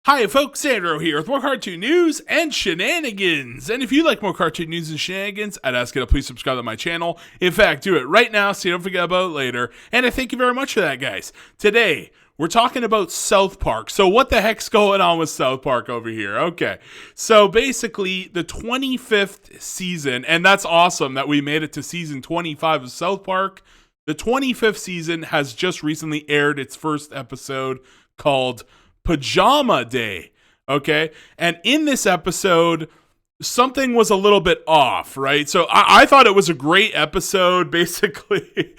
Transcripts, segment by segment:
Hi folks, Sandro here with more cartoon news and shenanigans. And if you like more cartoon news and shenanigans, I'd ask you to please subscribe to my channel. In fact, do it right now so you don't forget about it later. And I thank you very much for that, guys. Today, we're talking about South Park. So what the heck's going on with South Park over here? Okay, so basically the 25th season, and that's awesome that we made it to season 25 of South Park. The 25th season has just recently aired its first episode called Pajama Day, okay? And in this episode, something was a little bit off, right? So I thought it was a great episode. Basically,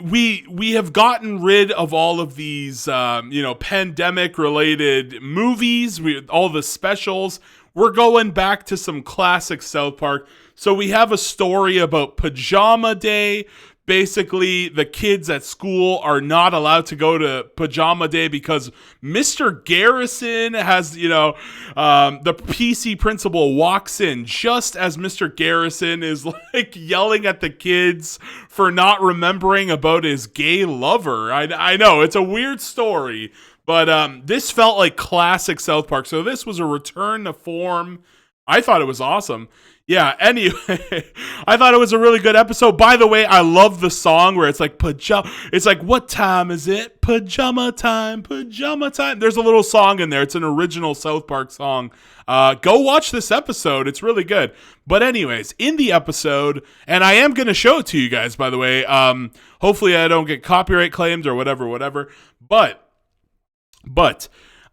we have gotten rid of all of these, pandemic-related movies, all the specials. We're going back to some classic South Park. So we have a story about Pajama Day. Basically, the kids at school are not allowed to go to Pajama Day because Mr. Garrison has, the PC principal walks in just as Mr. Garrison is like yelling at the kids for not remembering about his gay lover. I know, it's a weird story, but this felt like classic South Park. So this was a return to form. I thought it was awesome. Yeah, anyway, I thought it was a really good episode. By the way, I love the song where it's like pajama. It's like, what time is it? Pajama time, pajama time. There's a little song in there. It's an original South Park song. Go watch this episode. It's really good. But anyways, in the episode, and I am going to show it to you guys, by the way. Hopefully I don't get copyright claimed or whatever. But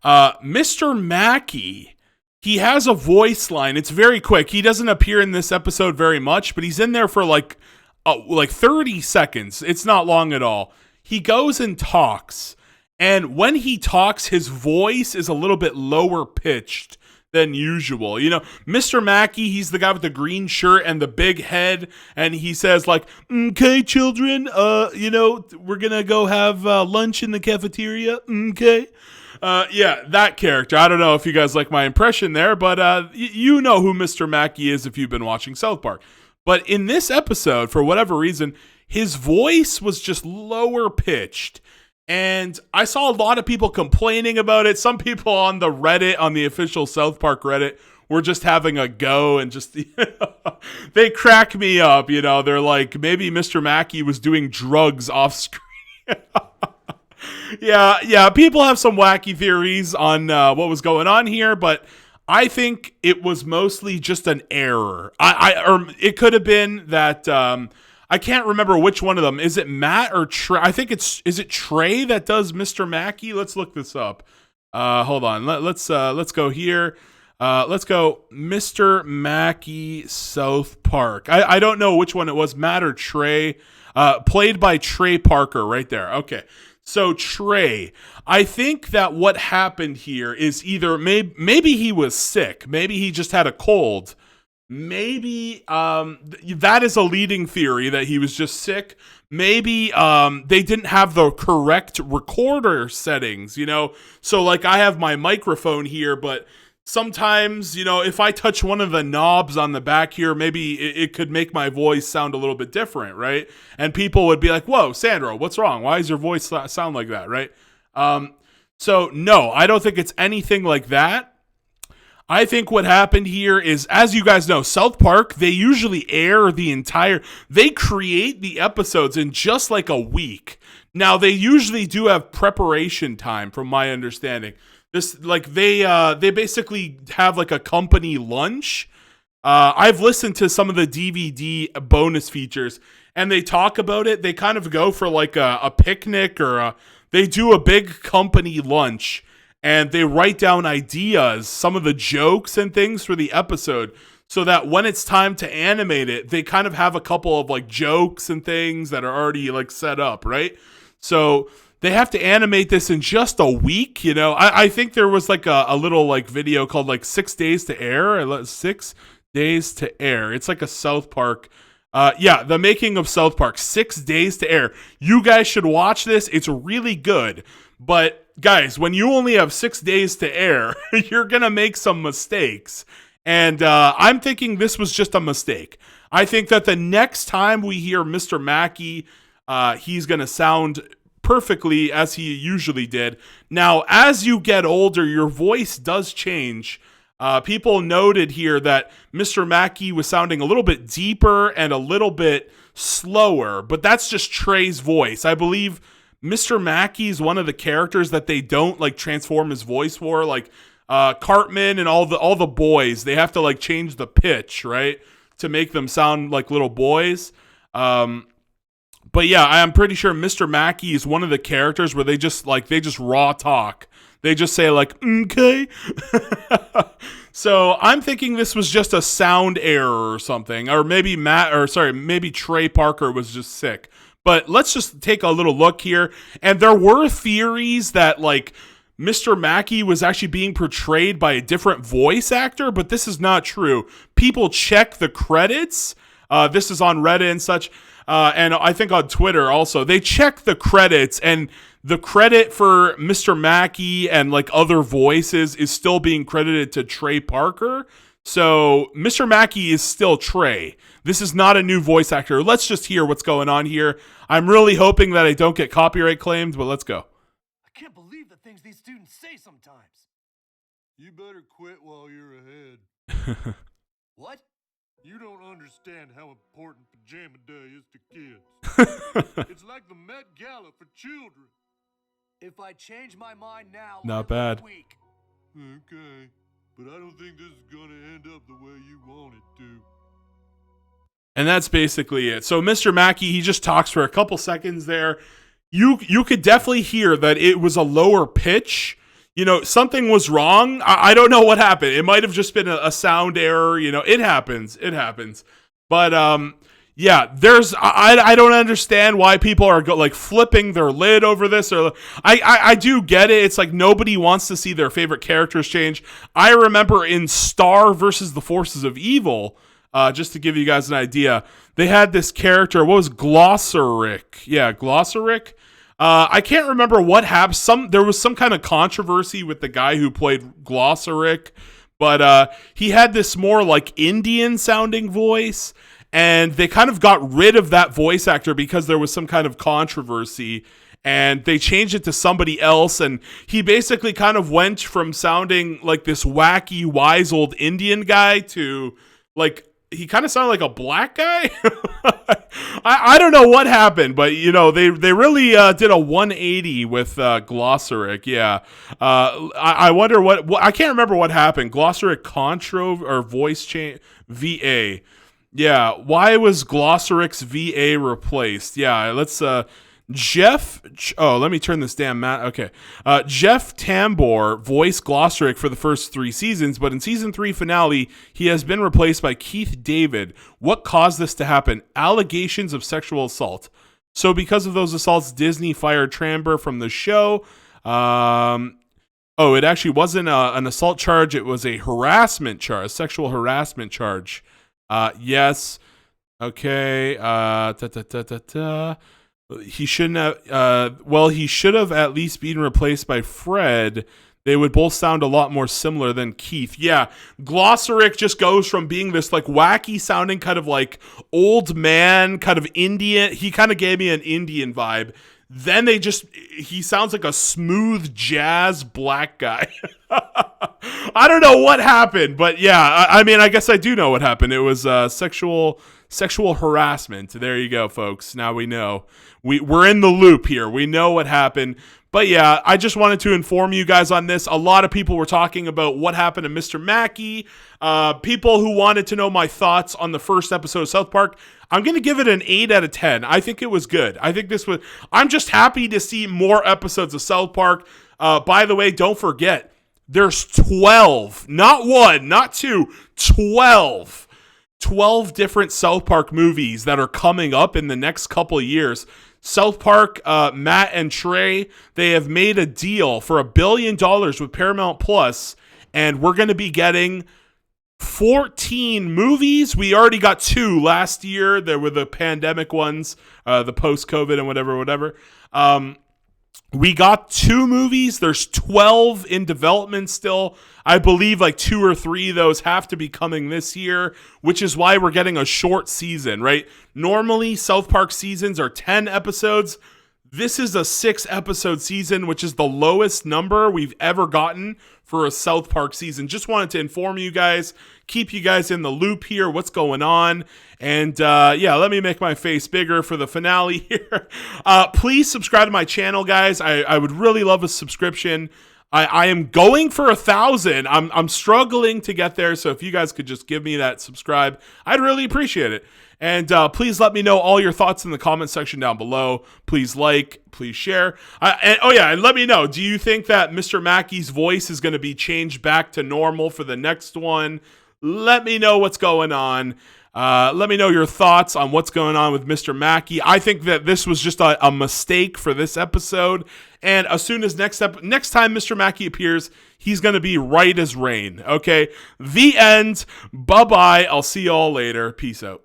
Mr. Mackey, he has a voice line. It's very quick. He doesn't appear in this episode very much, but he's in there for like 30 seconds. It's not long at all. He goes and talks. And when he talks, his voice is a little bit lower pitched than usual. You know, Mr. Mackey, he's the guy with the green shirt and the big head. And he says like, okay, children, we're going to go have lunch in the cafeteria. Okay. That character. I don't know if you guys like my impression there, but you know who Mr. Mackey is if you've been watching South Park. But in this episode, for whatever reason, his voice was just lower pitched. And I saw a lot of people complaining about it. Some people on the Reddit, on the official South Park Reddit, were just having a go and just, they crack me up. They're like, maybe Mr. Mackey was doing drugs off screen. Yeah, people have some wacky theories on what was going on here, but I think it was mostly just an error. Or it could have been that I can't remember which one of them. Is it Matt or Trey? I think is it Trey that does Mr. Mackey? Let's look this up. Hold on. Let's go here. Let's go Mr. Mackey South Park. I don't know which one it was, Matt or Trey. Played by Trey Parker right there. Okay. So Trey, I think that what happened here is either maybe he was sick. Maybe he just had a cold. Maybe that is a leading theory that he was just sick. Maybe they didn't have the correct recorder settings, So like I have my microphone here, but sometimes, if I touch one of the knobs on the back here, maybe it could make my voice sound a little bit different, right? And people would be like, whoa, Sandro, what's wrong? Why does your voice sound like that, right? So, no, I don't think it's anything like that. I think what happened here is, as you guys know, South Park, they usually air they create the episodes in just like a week. Now, they usually do have preparation time, from my understanding. They basically have like a company lunch. I've listened to some of the DVD bonus features, and they talk about it. They kind of go for like a picnic, or they do a big company lunch, and they write down ideas, some of the jokes and things for the episode, so that when it's time to animate it, they kind of have a couple of like jokes and things that are already like set up, right? So they have to animate this in just a week, I think there was like a little like video called like 6 days to air. 6 days to air. It's like a South Park. The making of South Park. 6 days to air. You guys should watch this. It's really good. But guys, when you only have 6 days to air, you're going to make some mistakes. And I'm thinking this was just a mistake. I think that the next time we hear Mr. Mackey, he's going to sound perfectly as he usually did. Now, as you get older, your voice does change. People noted here that Mr. Mackey was sounding a little bit deeper and a little bit slower, but that's just Trey's voice. I believe Mr. Mackey is one of the characters that they don't like transform his voice for, like Cartman and all the boys. They have to like change the pitch, right, to make them sound like little boys. But yeah, I am pretty sure Mr. Mackey is one of the characters where they just raw talk. They just say like, okay. So I'm thinking this was just a sound error or something, or maybe maybe Trey Parker was just sick. But let's just take a little look here. And there were theories that like Mr. Mackey was actually being portrayed by a different voice actor, but this is not true. People check the credits. This is on Reddit and such. And I think on Twitter also, they check the credits, and the credit for Mr. Mackey and like other voices is still being credited to Trey Parker. So Mr. Mackey is still Trey. This is not a new voice actor. Let's just hear what's going on here. I'm really hoping that I don't get copyright claimed, but let's go. I can't believe the things these students say sometimes. You better quit while you're ahead. What? You don't understand how important Pajama Day is to kids. It's like the Met Gala for children. If I change my mind now, Not bad. Week. Okay, but I don't think this is gonna end up the way you want it to. And that's basically it. So Mr. Mackey, he just talks for a couple seconds there. You could definitely hear that it was a lower pitch. You know, something was wrong. I don't know what happened. It might have just been a sound error. You know, it happens. It happens. But yeah, I don't understand why people are like flipping their lid over this. Or I do get it. It's like nobody wants to see their favorite characters change. I remember in Star versus the Forces of Evil, just to give you guys an idea, they had this character. What was Glossaric? Yeah, Glossaric. I can't remember what happened. There was some kind of controversy with the guy who played Glossaric, but he had this more like Indian sounding voice, and they kind of got rid of that voice actor because there was some kind of controversy, and they changed it to somebody else, and he basically kind of went from sounding like this wacky, wise old Indian guy to like he kind of sounded like a black guy. I don't know what happened, but you know they really did a 180 with Glossaric. Yeah, I wonder what I can't remember what happened. Glossaric contro or voice change VA. Yeah, why was Glossaric's VA replaced? Yeah, let's Jeff. Oh, let me turn this damn mat. Okay, Jeff Tambor voiced Glossaric for the first 3 seasons, but in season 3 finale, he has been replaced by Keith David. What caused this to happen? Allegations of sexual assault. So, because of those assaults, Disney fired Tambor from the show. It actually wasn't an assault charge; it was a harassment charge, a sexual harassment charge. Yes. Okay. He shouldn't have. He should have at least been replaced by Fred. They would both sound a lot more similar than Keith. Yeah, Glossaric just goes from being this like wacky sounding kind of like old man, kind of Indian. He kind of gave me an Indian vibe. Then he sounds like a smooth jazz black guy. I don't know what happened, but yeah, I mean, I guess I do know what happened. It was sexual harassment. There you go, folks. Now we know. We're in the loop here. We know what happened. But yeah, I just wanted to inform you guys on this. A lot of people were talking about what happened to Mr. Mackey. People who wanted to know my thoughts on the first episode of South Park. I'm going to give it an 8 out of 10. I think it was good. I'm just happy to see more episodes of South Park. By the way, don't forget, there's 12, not 1, not 2, 12 different South Park movies that are coming up in the next couple of years. South Park, Matt and Trey, they have made a deal for $1 billion with Paramount Plus, and we're going to be getting 14 movies. We already got 2 last year. There were the pandemic ones, the post-COVID and whatever. We got 2 movies. There's 12 in development still. I believe like 2 or 3 of those have to be coming this year, which is why we're getting a short season, right? Normally, South Park seasons are 10 episodes. This is a 6-episode season, which is the lowest number we've ever gotten for a South Park season. Just wanted to inform you guys, keep you guys in the loop here, what's going on. And let me make my face bigger for the finale here. Please subscribe to my channel, guys. I would really love a subscription. I am going for 1,000. I'm struggling to get there, so if you guys could just give me that subscribe, I'd really appreciate it. And please let me know all your thoughts in the comment section down below. Please like, please share. And let me know, do you think that Mr. Mackey's voice is going to be changed back to normal for the next one? Let me know what's going on. Let me know your thoughts on what's going on with Mr. Mackey. I think that this was just a mistake for this episode. And as soon as next time Mr. Mackey appears, he's going to be right as rain. Okay? The end. Bye-bye. I'll see you all later. Peace out.